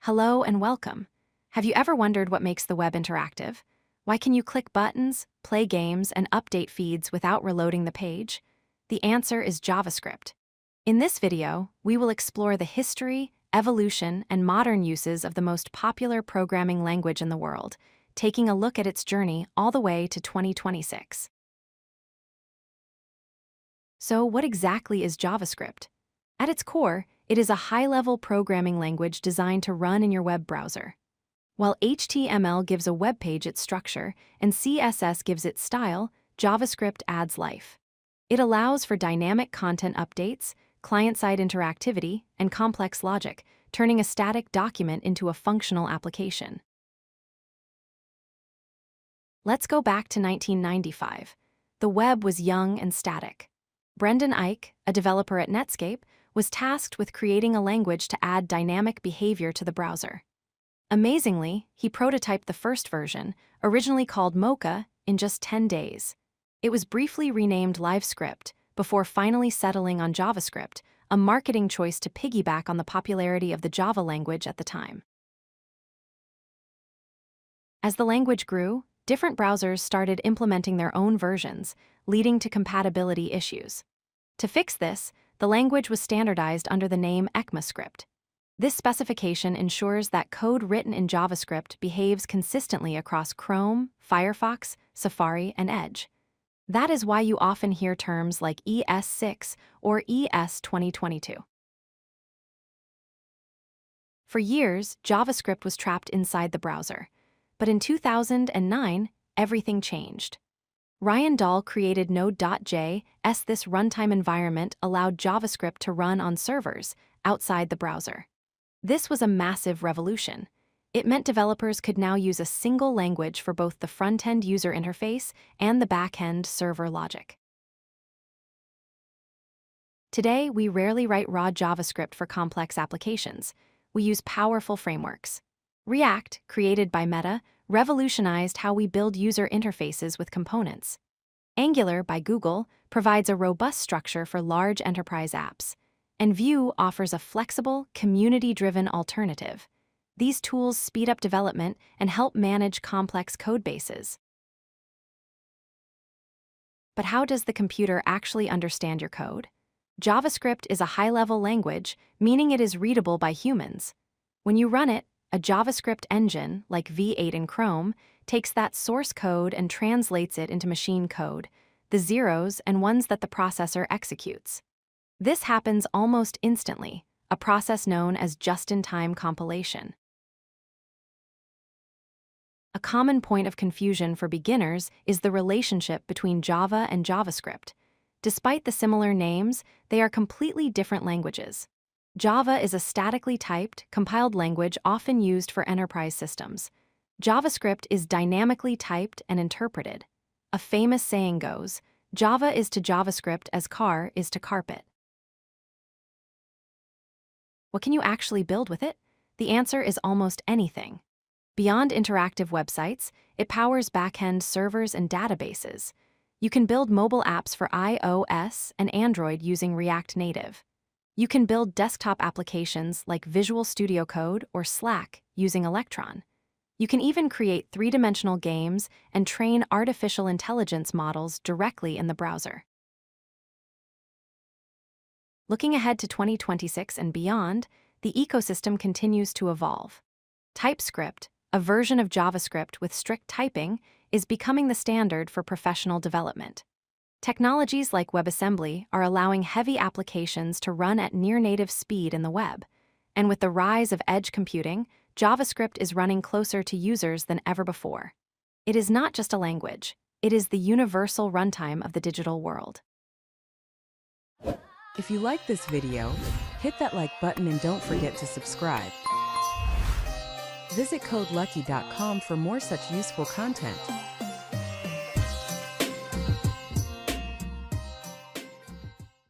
Hello and welcome. Have you ever wondered what makes the web interactive? Why can you click buttons, play games, and update feeds without reloading the page? The answer is JavaScript. In this video, we will explore the history, evolution, and modern uses of the most popular programming language in the world, taking a look at its journey all the way to 2026. So, what exactly is JavaScript? At its core, it is a high-level programming language designed to run in your web browser. While HTML gives a web page its structure and CSS gives it style, JavaScript adds life. It allows for dynamic content updates, client-side interactivity, and complex logic, turning a static document into a functional application. Let's go back to 1995. The web was young and static. Brendan Eich, a developer at Netscape, was tasked with creating a language to add dynamic behavior to the browser. Amazingly, he prototyped the first version, originally called Mocha, in just 10 days. It was briefly renamed LiveScript before finally settling on JavaScript, a marketing choice to piggyback on the popularity of the Java language at the time. As the language grew, different browsers started implementing their own versions, leading to compatibility issues. To fix this, the language was standardized under the name ECMAScript. This specification ensures that code written in JavaScript behaves consistently across Chrome, Firefox, Safari, and Edge. That is why you often hear terms like ES6 or ES 2022. For years, JavaScript was trapped inside the browser. But in 2009, everything changed. Ryan Dahl created Node.js. This runtime environment allowed JavaScript to run on servers outside the browser. This was a massive revolution. It meant developers could now use a single language for both the front-end user interface and the back-end server logic. Today, we rarely write raw JavaScript for complex applications. We use powerful frameworks. React, created by Meta, revolutionized how we build user interfaces with components. Angular, by Google, provides a robust structure for large enterprise apps. And Vue offers a flexible, community-driven alternative. These tools speed up development and help manage complex code bases. But how does the computer actually understand your code? JavaScript is a high-level language, meaning it is readable by humans. When you run it, a JavaScript engine, like V8 in Chrome, takes that source code and translates it into machine code, the zeros and ones that the processor executes. This happens almost instantly, a process known as just-in-time compilation. A common point of confusion for beginners is the relationship between Java and JavaScript. Despite the similar names, they are completely different languages. Java is a statically typed, compiled language often used for enterprise systems. JavaScript is dynamically typed and interpreted. A famous saying goes, Java is to JavaScript as car is to carpet. What can you actually build with it? The answer is almost anything. Beyond interactive websites, it powers back-end servers and databases. You can build mobile apps for iOS and Android using React Native. You can build desktop applications like Visual Studio Code or Slack using Electron. You can even create three-dimensional games and train artificial intelligence models directly in the browser. Looking ahead to 2026 and beyond, the ecosystem continues to evolve. TypeScript, a version of JavaScript with strict typing, is becoming the standard for professional development. Technologies like WebAssembly are allowing heavy applications to run at near-native speed in the web. And with the rise of edge computing, JavaScript is running closer to users than ever before. It is not just a language, it is the universal runtime of the digital world. If you like this video, hit that like button and don't forget to subscribe. Visit codelucky.com for more such useful content.